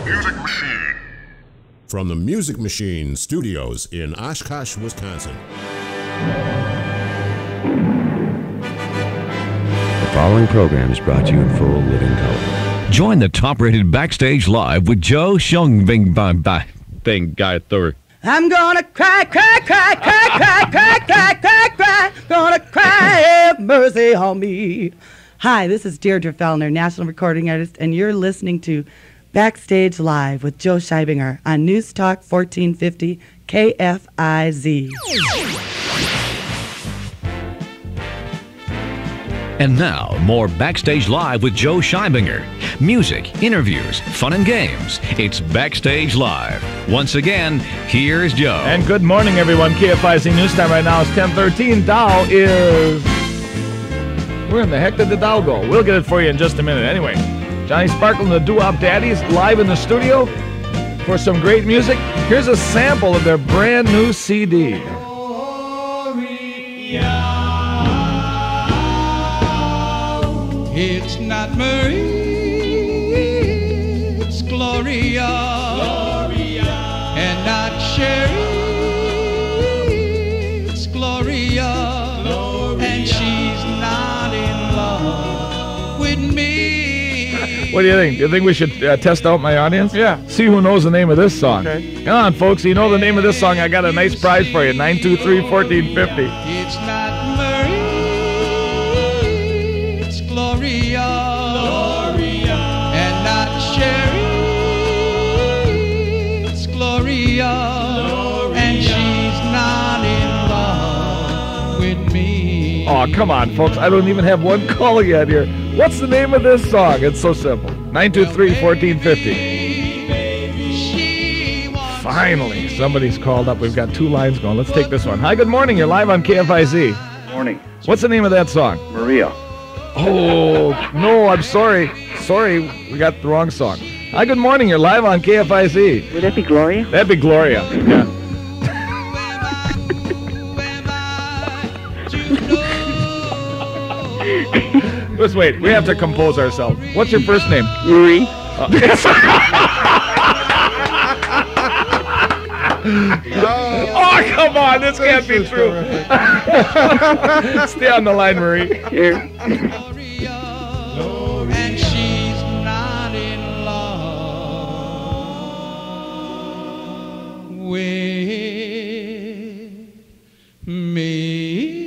Music Machine. From the Music Machine Studios in Oshkosh, Wisconsin. The following program is brought to you in full living color. Join the top-rated Backstage Live with Joe Scheibinger. I'm gonna cry, cry, cry, cry, cry, cry, cry, cry, cry. Gonna cry, have mercy on me. Hi, this is Deirdre Fellner, national recording artist, and you're listening to Backstage Live with Joe Scheibinger on News Talk 1450 KFIZ. And now, more Backstage Live with Joe Scheibinger. Music, interviews, fun and games. It's Backstage Live. Once again, here's Joe. And good morning, everyone. KFIZ News Time right now is 10:13. Dow is... Where in the heck did the Dow go? We'll get it for you in just a minute. Anyway, Johnny Sparkle and the Doo-Wap Daddies live in the studio for some great music. Here's a sample of their brand new CD. It's not Marie, it's Gloria, and not Sherry, it's Gloria, and she's not in love with me. What do you think? Do you think we should test out my audience? Yeah. See who knows the name of this song. Okay. Come on, folks. You know the name of this song. I got a nice prize for you. 923-1450. It's not Marie, it's Gloria, and not Sherry, it's Gloria, and she's not in love with me. Oh, come on, folks. I don't even have one call yet here. What's the name of this song? It's so simple. 923-1450. Finally, somebody's called up. We've got two lines going. Let's take this one. Hi, good morning. You're live on KFIZ. Morning. What's the name of that song? Maria. Oh, no, I'm sorry. Sorry, we got the wrong song. Hi, good morning. You're live on KFIZ. Would that be Gloria? That'd be Gloria. Yeah. Let's wait. We have to compose ourselves. What's your first name? Marie. Oh, come on. This can't be true. Stay on the line, Marie. Here. And she's not in love with me.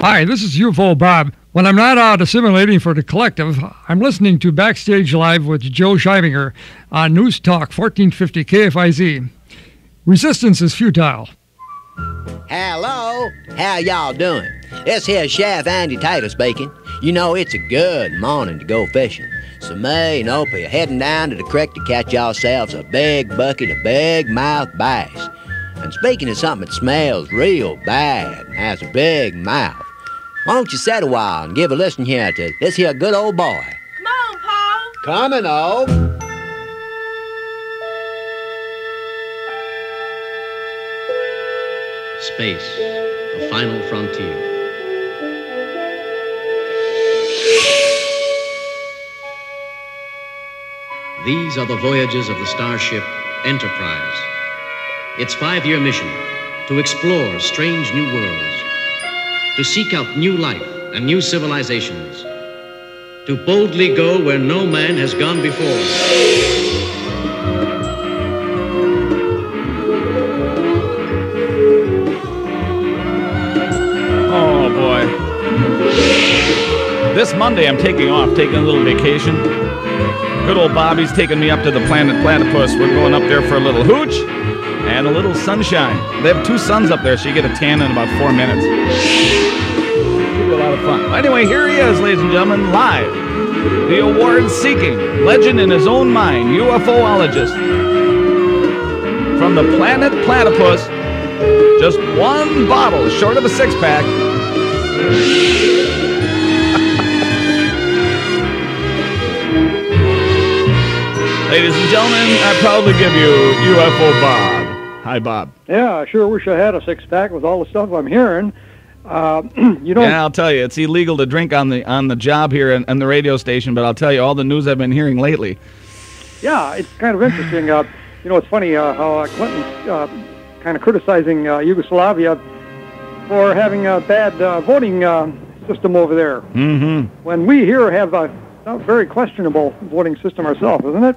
Hi, this is UFO Bob. When I'm not out assimilating for the collective, I'm listening to Backstage Live with Joe Scheibinger on News Talk 1450 KFIZ. Resistance is futile. Hello, how y'all doing? This here Chef Andy Taylor speaking. You know, it's a good morning to go fishing. So me and Opie are heading down to the creek to catch yourselves a big bucket of big-mouth bass. And speaking of something that smells real bad and has a big mouth, why don't you sit a while and give a listen here to this here good old boy? Come on, Paul. Coming, O. Space, the final frontier. These are the voyages of the starship Enterprise. Its 5-year mission, to explore strange new worlds, to seek out new life and new civilizations, to boldly go where no man has gone before. Oh, boy. This Monday, I'm taking off, taking a little vacation. Good old Bobby's taking me up to the planet Platypus. We're going up there for a little hooch and a little sunshine. They have 2 suns up there, so you get a tan in about 4 minutes. It'll be a lot of fun. Anyway, here he is, ladies and gentlemen, live. The award-seeking, legend in his own mind, UFOologist. From the planet Platypus, just 1 bottle, short of a 6-pack. Ladies and gentlemen, I proudly give you UFO Bob. Hi, Bob. Yeah, I sure wish I had a six-pack with all the stuff I'm hearing. You know. Yeah, I'll tell you, it's illegal to drink on the job here and the radio station, but I'll tell you all the news I've been hearing lately. Yeah, it's kind of interesting. You know, it's funny how Clinton's kind of criticizing Yugoslavia for having a bad voting system over there. Mm-hmm. When we here have a very questionable voting system ourselves, isn't it?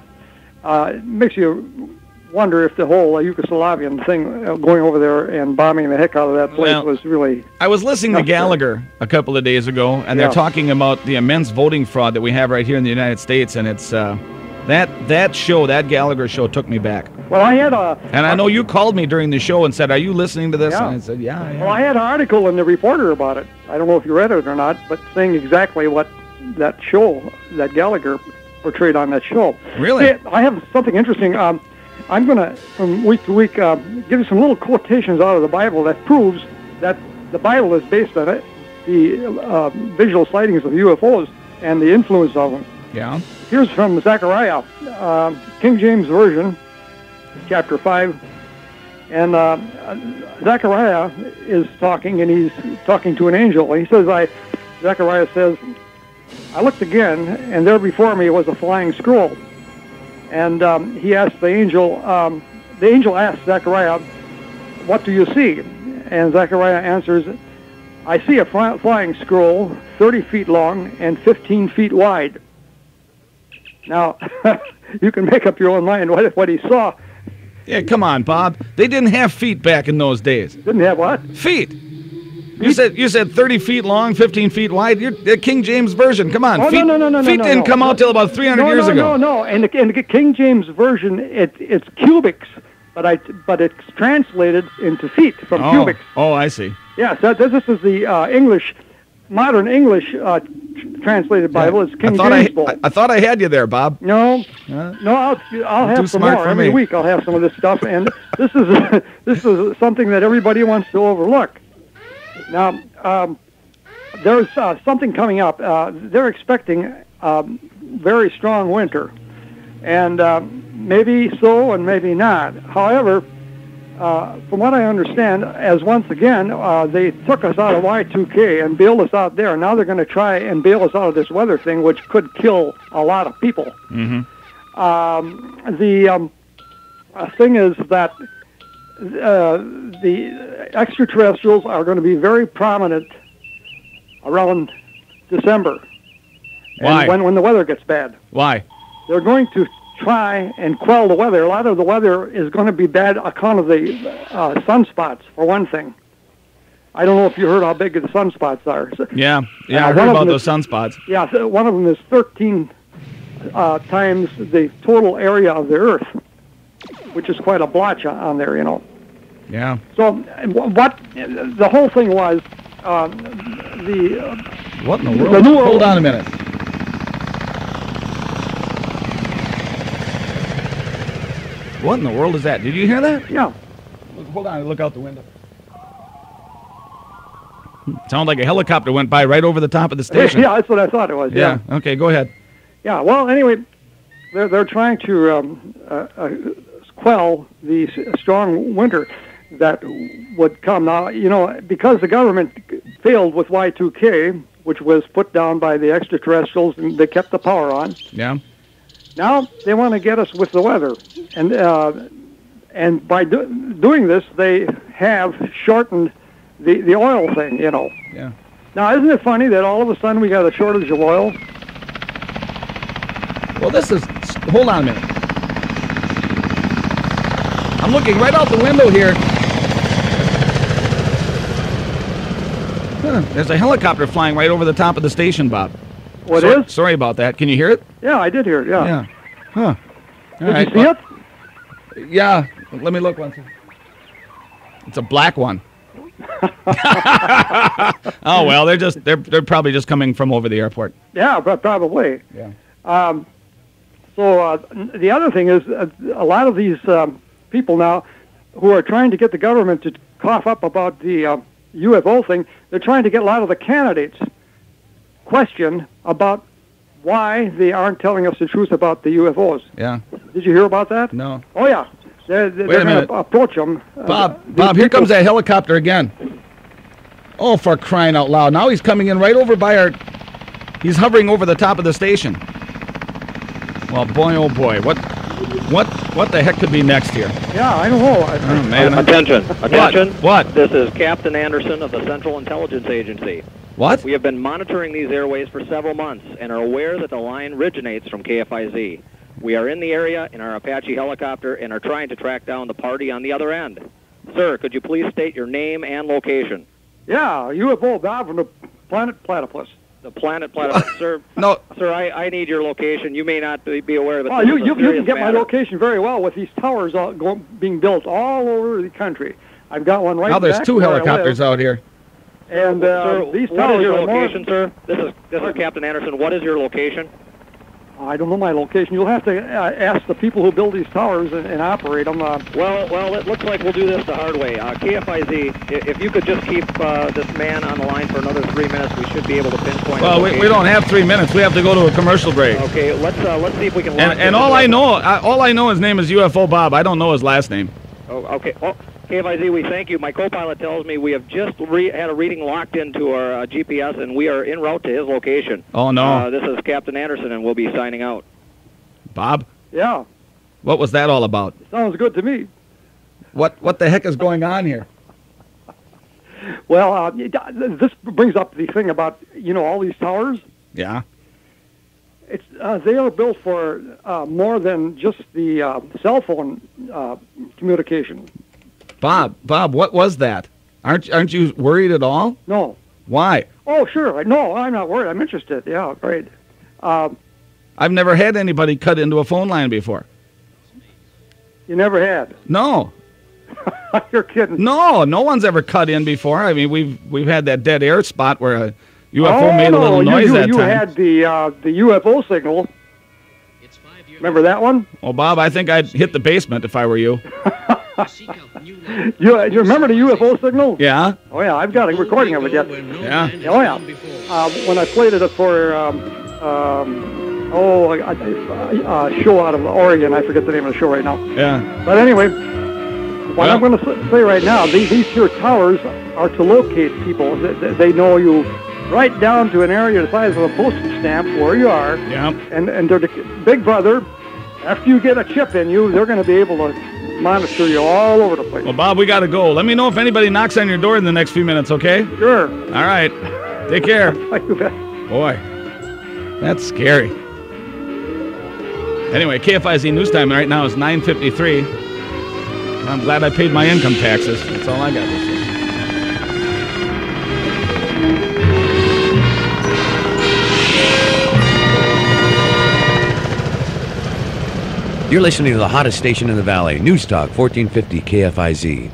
It makes you wonder if the whole Yugoslavian thing going over there and bombing the heck out of that place was really... I was listening to Gallagher a couple of days ago, and they're talking about the immense voting fraud that we have right here in the United States, and it's that show, that Gallagher show, took me back. Well, I had and I know you called me during the show and said, "Are you listening to this?" Yeah. And I said, "Yeah." Well, I had an article in the Reporter about it. I don't know if you read it or not, but saying exactly what that show, that Gallagher portrayed on that show. Really? See, I have something interesting. I'm going to, from week to week, give you some little quotations out of the Bible that proves that the Bible is based on it, the visual sightings of UFOs and the influence of them. Yeah. Here's from Zechariah, King James Version, chapter 5. And Zechariah is talking, and he's talking to an angel. He says, Zechariah says, I looked again, and there before me was a flying scroll. And he asked the angel asked Zechariah, what do you see? And Zechariah answers, I see a flying scroll 30 feet long and 15 feet wide. Now, you can make up your own mind what he saw. Yeah, come on, Bob. They didn't have feet back in those days. Didn't have what? Feet. You said 30 feet long, 15 feet wide. You're the King James Version. Come on. Oh, feet, no. Feet didn't come out till about 300 years ago. No. And the King James Version, it's cubics, but it's translated into feet from cubics. Oh, I see. Yeah, so this is the English, modern English translated Bible. It's King James Bible. I thought I had you there, Bob. No, I'll have some more every week. I'll have some of this stuff, and this is something that everybody wants to overlook. Now, there's something coming up. They're expecting very strong winter, and maybe so and maybe not. However, from what I understand, as once again, they took us out of Y2K and bailed us out there. Now they're going to try and bail us out of this weather thing, which could kill a lot of people. Mm-hmm. The thing is that the extraterrestrials are going to be very prominent around December. Why? And when the weather gets bad. Why? They're going to try and quell the weather. A lot of the weather is going to be bad on account of the sunspots, for one thing. I don't know if you heard how big the sunspots are. Yeah, I heard about those sunspots. Yeah, so one of them is 13 times the total area of the Earth, which is quite a blotch on there, you know. Yeah. So what the whole thing was, what in the world? Hold on a minute. What in the world is that? Did you hear that? Yeah. Hold on, look out the window. Sounded like a helicopter went by right over the top of the station. Yeah, that's what I thought it was. Yeah. Okay, go ahead. Yeah. Well, anyway, they're trying to quell the strong winter that would come. Now, you know, because the government failed with Y2K, which was put down by the extraterrestrials, and they kept the power on. Yeah. Now they want to get us with the weather, and by doing this, they have shortened the oil thing, you know. Yeah. Now, isn't it funny that all of a sudden we got a shortage of oil? Well, hold on a minute. I'm looking right out the window here. There's a helicopter flying right over the top of the station, Bob. What is? Sorry about that. Can you hear it? Yeah, I did hear it, yeah. Yeah. Huh. Did you see it? Yeah. Let me look once. It's a black one. Oh well, they're probably just coming from over the airport. Yeah, probably. Yeah. So the other thing is a lot of these people now who are trying to get the government to cough up about the UFO thing, they're trying to get a lot of the candidates question about why they aren't telling us the truth about the UFOs. Yeah. Did you hear about that? No. Oh, yeah. They're Wait a going minute. to approach them. Bob, here comes that helicopter again. Oh, for crying out loud. Now he's coming in right over by our... He's hovering over the top of the station. Well, boy, oh boy. What the heck could be next here? Yeah, I don't know. Oh, man. Attention. What? This is Captain Anderson of the Central Intelligence Agency. What? We have been monitoring these airways for several months and are aware that the line originates from KFIZ. We are in the area in our Apache helicopter and are trying to track down the party on the other end. Sir, could you please state your name and location? Yeah, UFO Bob from the Planet Platypus. The Planet Platypus. Sir, no. Sir, I need your location. You may not be aware of it. Well, you can get my location very well with these towers being built all over the country. I've got one right now there's back two where I helicopters live. out here. And sir, these what towers is your are more- location, sir? This is Captain Anderson. What is your location? I don't know my location. You'll have to ask the people who build these towers and operate them. Well, it looks like we'll do this the hard way. KFIZ, if you could just keep this man on the line for another 3 minutes, we should be able to pinpoint. Well, we don't have 3 minutes. We have to go to a commercial break. Okay, let's see if we can. And all I know his name is UFO Bob. I don't know his last name. Oh, okay. Oh, KFIZ, we thank you. My co-pilot tells me we have just had a reading locked into our GPS, and we are en route to his location. Oh, no. This is Captain Anderson, and we'll be signing out. Bob? Yeah. What was that all about? Sounds good to me. What the heck is going on here? Well, this brings up the thing about, all these towers. Yeah. They are built for more than just the cell phone communication. Bob, what was that? Aren't you worried at all? No. Why? Oh, sure. No, I'm not worried. I'm interested. Yeah, right. I've never had anybody cut into a phone line before. You never had? No. You're kidding. No one's ever cut in before. I mean, we've had that dead air spot where a UFO made a little noise that you time. You had the UFO signal. Remember that one? Well, Bob, I think I'd hit the basement if I were you. You remember the UFO signal? Yeah. Oh, yeah, I've got a recording of it yet. Yeah. Oh, yeah. When I played it for a show out of Oregon. I forget the name of the show right now. Yeah. But anyway, what I'm going to say right now, these here towers are to locate people. They know you right down to an area the size of a postage stamp where you are. Yeah. And they're the big brother. After you get a chip in you, they're going to be able to monitor you all over the place. Well, Bob, we got to go. Let me know if anybody knocks on your door in the next few minutes, okay? Sure. All right. Take care. You bet. Boy, that's scary. Anyway, KFIZ News Time right now is 9:53. I'm glad I paid my income taxes. That's all I got to say. You're listening to the hottest station in the valley, News Talk 1450 KFIZ.